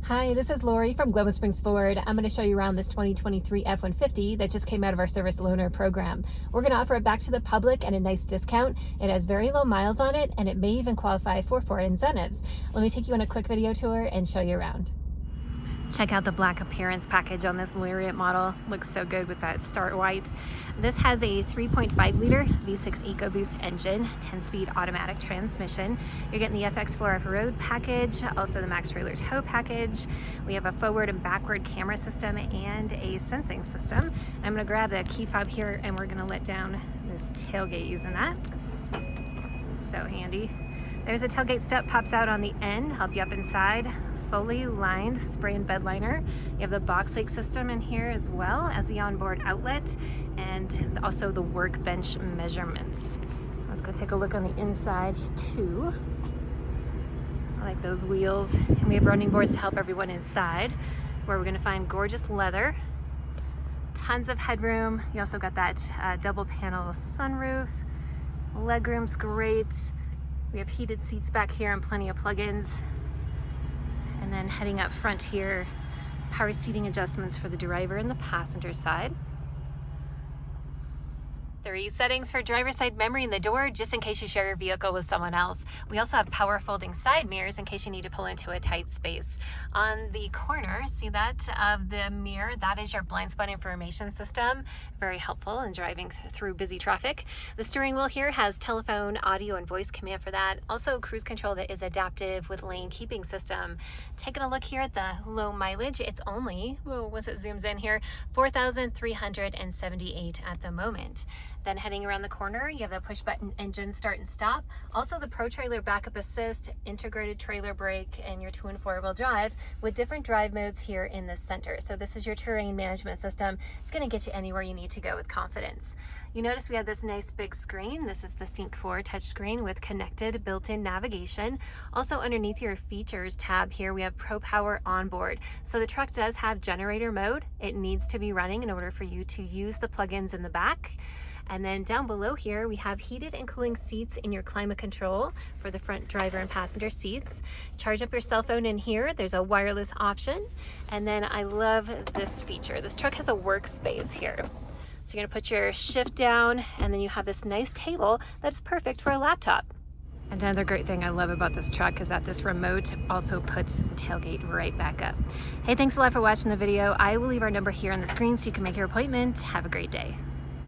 Hi, this is Lori from Glenwood Springs Ford. I'm going to show you around this 2023 F-150 that just came out of our service loaner program. We're going to offer it back to the public at a nice discount. It has very low miles on it, and it may even qualify for Ford incentives. Let me take you on a quick video tour and show you around. Check out the black appearance package on this Lariat model. Looks so good with that start white. This has a 3.5 liter V6 EcoBoost engine, 10-speed automatic transmission. You're getting the FX4 off-road package, also the Max Trailer tow package. We have a forward and backward camera system and a sensing system. I'm gonna grab the key fob here and we're gonna let down this tailgate using that. So handy. There's a tailgate step, pops out on the end, help you up inside. Fully lined spray and bed liner. You have the box lake system in here as well as the onboard outlet and also the workbench measurements. Let's go take a look on the inside too. I like those wheels. And we have running boards to help everyone inside, where we're going to find gorgeous leather, tons of headroom. You also got that double panel sunroof. Legroom's great. We have heated seats back here and plenty of plugins. And then heading up front here, power seating adjustments for the driver and the passenger side. 3 settings for driver's side memory in the door, just in case you share your vehicle with someone else. We also have power folding side mirrors in case you need to pull into a tight space. On the corner, see that of the mirror, that is your blind spot information system. Very helpful in driving through busy traffic. The steering wheel here has telephone, audio, and voice command for that. Also cruise control that is adaptive with lane keeping system. Taking a look here at the low mileage, it's only, once it zooms in here, 4,378 at the moment. Then heading around the corner, you have the push button engine start and stop. Also the Pro Trailer backup assist, integrated trailer brake, and your 2- and 4-wheel drive with different drive modes here in the center. So this is your terrain management system. It's gonna get you anywhere you need to go with confidence. You notice we have this nice big screen. This is the Sync 4 touchscreen with connected built-in navigation. Also underneath your features tab here, we have Pro Power Onboard. So the truck does have generator mode. It needs to be running in order for you to use the plugins in the back. And then down below here, we have heated and cooling seats in your climate control for the front driver and passenger seats. Charge up your cell phone in here. There's a wireless option. And then I love this feature. This truck has a workspace here. So you're gonna put your shift down and then you have this nice table that's perfect for a laptop. Another great thing I love about this truck is that this remote also puts the tailgate right back up. Hey, thanks a lot for watching the video. I will leave our number here on the screen so you can make your appointment. Have a great day.